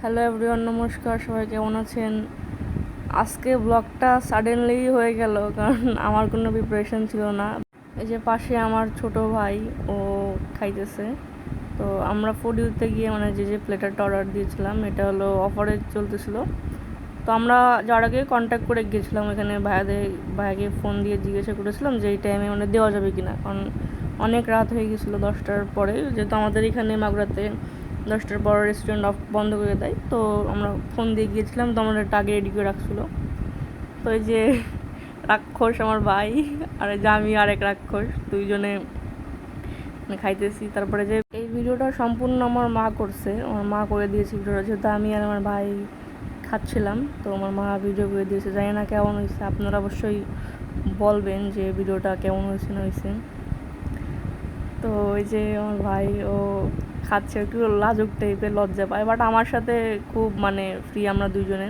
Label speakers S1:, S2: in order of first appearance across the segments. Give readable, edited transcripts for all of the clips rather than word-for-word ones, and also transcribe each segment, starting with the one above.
S1: Hello everyone, নমস্কার। সবাই কেমন আছেন? আজকে ব্লগটা সাডেনলি হয়ে গেল, কারণ আমার কোনো প্রিপারেশন ছিল না। এই যে পাশে আমার ছোট ভাই, ও খাইতেছে। তো আমরা ফুড ইউতে গিয়ে যে প্লেটারটা অর্ডার দিয়েছিলাম, এটা হলো অফারে চলতেছিল। তো আমরা যাওয়ার আগে কন্ট্যাক্ট করে গিয়েছিলাম এখানে ভাইয়াকে ফোন দিয়ে জিজ্ঞাসা করেছিলাম যে এই টাইমে দেওয়া যাবে কিনা, কারণ অনেক রাত হয়ে গেছিলো 10টার পরে, যেহেতু আমাদের এখানে মাগুরাতে 10টার পর রেস্টুরেন্ট বন্ধ করে দেয়। তো আমরা ফোন দিয়ে গিয়েছিলাম, তো আমরা একটা আগে রেডি করে রাখছিলো। তো এই যে রাক্ষস আমার ভাই, আর এই যে আমি আর এক রাক্ষস, দুইজনে খাইতেছি। তারপরে যে এই ভিডিওটা সম্পূর্ণ আমার মা করছে, আমার মা করে দিয়েছে ভিডিওটা, যেহেতু আমি আর আমার ভাই খাচ্ছিলাম। তো আমার মা ভিডিও করে দিয়েছে, জানি না কেমন হয়েছে, আপনারা অবশ্যই বলবেন যে ভিডিওটা কেমন হয়েছে না হয়েছে। তো ওই যে আমার ভাই, ও খাচ্ছে, একটু লাজুক টাইপের, লজ্জা পায়, বাট আমার সাথে খুব ফ্রি। আমরা দুজনে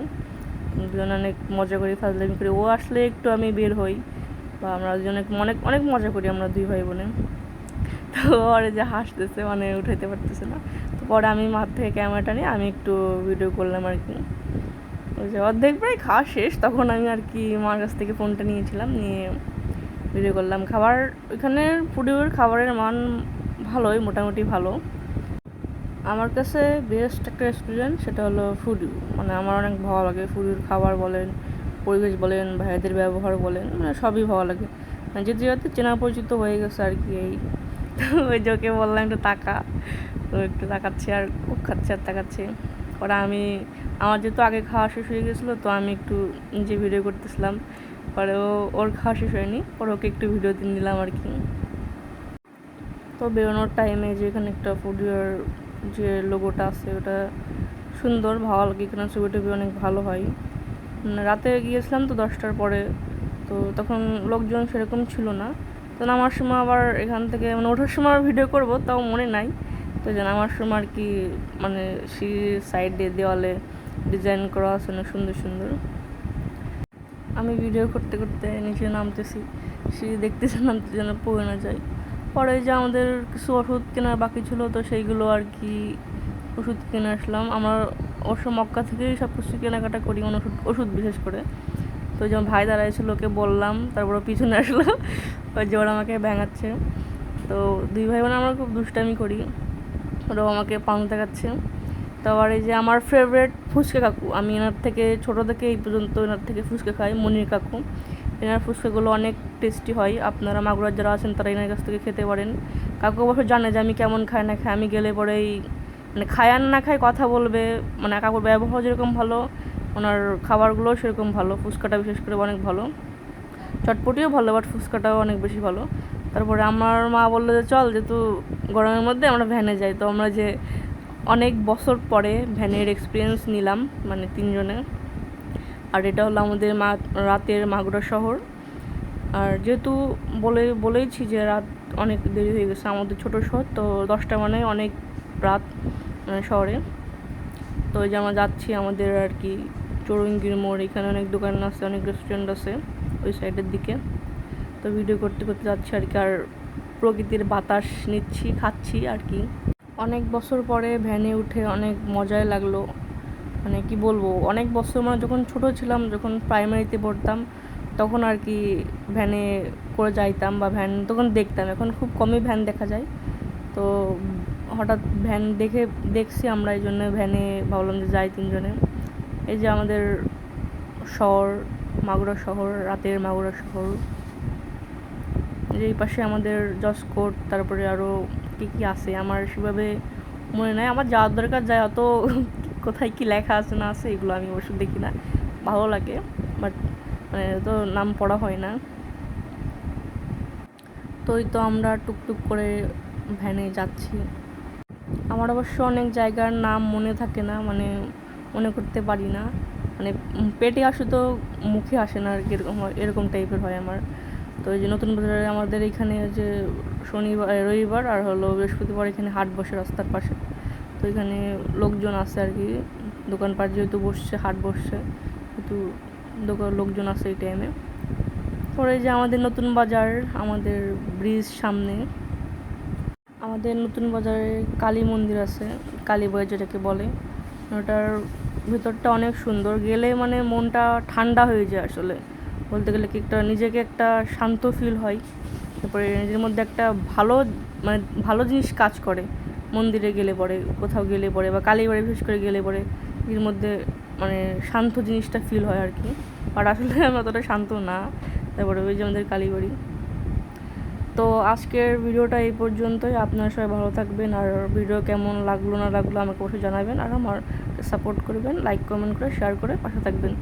S1: অনেক মজা করি, ফাজলামি করি। ও আসলে একটু আমি বের হই, বা আমরা দুজনে অনেক অনেক মজা করি আমরা দুই ভাই বোনে। তো ওরে যে হাসতেছে, উঠাইতে পারতেছে না। তো পরে আমি মাঠ থেকে ক্যামেরাটা নিয়ে আমি একটু ভিডিও করলাম আর কি। ওই যে অর্ধেক প্রায় খাওয়া শেষ, তখন আমি আর কি মার কাছ থেকে ফোনটা নিয়েছিলাম, নিয়ে ভিডিও করলাম। খাবার ওইখানের ফুডিওর খাবারের মান ভালোই, মোটামুটি ভালো। আমার কাছে বেস্ট একটা রেস্টুরেন্ট, সেটা হলো ফুডিও। আমার অনেক ভালো লাগে ফুডিওর খাবার বলেন, পরিবেশ বলেন, ভাইয়াদের ব্যবহার বলেন, সবই ভালো লাগে। যেতে যেতে চেনা পরিচিত হয়ে গেছে আর কি। এই ওই যে ওকে বললাম একটু তাকা, তো একটু তাকাচ্ছে আর খুব খাচ্ছে আর তাকাচ্ছে। ওরা আমার যেহেতু আগে খাওয়া শেষ হয়ে গেছিলো, তো আমি একটু নিজে ভিডিও করতেছিলাম। পরে ওর খাওয়া শেষ হয়নি, পরে ওকে একটু ভিডিও দিয়ে নিলাম আর কি। তো বেরোনোর টাইমে যে এখানে একটা ফুডিওর যে লোগোটা আছে, ওটা সুন্দর, ভালো লাগে। এখানে ছবি টবি অনেক ভালো হয়। রাতে গিয়েছিলাম তো 10টার পরে, তো তখন লোকজন সেরকম ছিল না। তো নামার সময় আবার এখান থেকে ওঠার সময় ভিডিও করব, তাও মনে নাই। তো যে নামার সময় আর কি সিঁড়ির সাইডে দেওয়ালে ডিজাইন করা আছে না, সুন্দর সুন্দর। আমি ভিডিও করতে করতে নিচে নামতেছি, সিঁড়ি দেখতেছি, নামতে যেন পড়ে না যায়। পরে যে আমাদের কিছু ওষুধ কেনার বাকি ছিল, তো সেইগুলো আর কি ওষুধ কিনে আসলাম। আমার অবশ্য মক্কা থেকেই সব কিছু কেনাকাটা করি, ওষুধ বিশেষ করে। তো যেমন ভাই দাঁড়াইছিল, ওকে বললাম, তারপর পিছনে আসলো, ওই যে ওরা আমাকে ভেঙাচ্ছে। তো দুই ভাই বোন আমরা খুব দুষ্টামি করি, ওরাও আমাকে পান দেখাচ্ছে। তো আবার এই যে আমার ফেভারিট ফুচকা কাকু, আমি এনার থেকে ছোটো থেকে এই পর্যন্ত এনার থেকে ফুচকা খাই, মনির কাকু। এনার ফুচকাগুলো অনেক টেস্টি হয়, আপনারা মাগুরার যারা আছেন তারা এনার কাছ থেকে খেতে পারেন। কাকু অবশ্য জানে যে আমি কেমন খাই না খাই, আমি গেলে পরেই খায় আর না খায় কথা বলবে। কাকুর ব্যবহার যেরকম ভালো, ওনার খাবারগুলোও সেরকম ভালো। ফুচকাটা বিশেষ করে অনেক ভালো, চটপটিও ভালো, বাট ফুচকাটাও অনেক বেশি ভালো। তারপরে আমার মা বললো যে চল, যেহেতু গরমের মধ্যে আমরা ভ্যানে যাই। তো আমরা যে অনেক বছর পরে ভ্যানের এক্সপিরিয়েন্স নিলাম, তিনজনে। আর এটা হলো আমাদের রাতের মাগুরা শহর। আর যেহেতু বলেইছি যে রাত অনেক দেরি হয়ে গেছে, আমাদের ছোটো শহর তো, 10টা অনেক রাত শহরে। তো ওই যে আমরা যাচ্ছি আমাদের আর কি চৌরঙ্গীর মোড়, এখানে অনেক দোকান আছে, অনেক রেস্টুরেন্ট আছে ওই সাইডের দিকে। তো ভিডিও করতে করতে যাচ্ছি আর কি, আর প্রকৃতির বাতাস নিচ্ছি, খাচ্ছি আর কি। অনেক বছর পরে ভ্যানে উঠে অনেক মজাই লাগলো। কি বলবো, অনেক বছর যখন ছোটো ছিলাম, যখন প্রাইমারিতে পড়তাম, তখন আর কি ভ্যানে করে যাইতাম, বা ভ্যান তখন দেখতাম। এখন খুব কমই ভ্যান দেখা যায়। তো হঠাৎ ভ্যান দেখছি আমরা, এই জন্য ভ্যানে ভাবলাম যে যাই তিনজনে। এই যে আমাদের শহর, মাগুরা শহর, রাতের মাগুরা শহর। এই পাশে আমাদের জসকোট, তারপরে আরও কী কী আছে আমার সেভাবে মনে নাই। আমার যাওয়ার দরকার, যায় অত কোথায় কি লেখা আছে না আছে এগুলো আমি অবশ্য দেখি না, ভালো লাগে, বাট তো নাম পড়া হয় না। তো এই তো আমরা টুকটুক করে ভ্যানে যাচ্ছি। আমার অবশ্য অনেক জায়গার নাম মনে থাকে না, মনে করতে পারি না, পেটে আসে তো মুখে আসে না আর কি, এরকম টাইপের হয় আমার। তো এই যে নতুন বাজারে আমাদের এখানে যে শনিবার, রবিবার আর হলো বৃহস্পতিবার এখানে হাট বসে রাস্তার পাশে। তো এখানে লোকজন আছে আর কি, দোকানপাট যেহেতু বসছে, হাট বসছে, কিন্তু লোকজন আছে এই টাইমে। পরে যে আমাদের নতুন বাজার, আমাদের ব্রিজ সামনে, আমাদের নতুন বাজারে কালী মন্দির আছে, কালী বই যেটাকে বলে। ওটার ভিতরটা অনেক সুন্দর, গেলে মানে মনটা ঠান্ডা হয়ে যায় আসলে বলতে গেলে কি, একটা নিজেকে একটা শান্ত ফিল হয়। তারপরে নিজের মধ্যে একটা ভালো মানে ভালো জিনিস কাজ করে মন্দিরে গেলে পরে, কোথাও গেলে পরে, বা কালীবাড়ি বিশেষ করে গেলে পরে এর মধ্যে মানে শান্ত জিনিসটা ফিল হয় আর কি। আর আসলে আমি অতটা শান্ত না, তারপরে ওই যে আমাদের কালীবাড়ি। তো আজকের ভিডিওটা এই পর্যন্তই। আপনারা সবাই ভালো থাকবেন, আর ভিডিও কেমন লাগলো না লাগলো আমাকে অবশ্যই জানাবেন, আর আমার সাপোর্ট করবেন, লাইক কমেন্ট করে শেয়ার করে পাশে থাকবেন।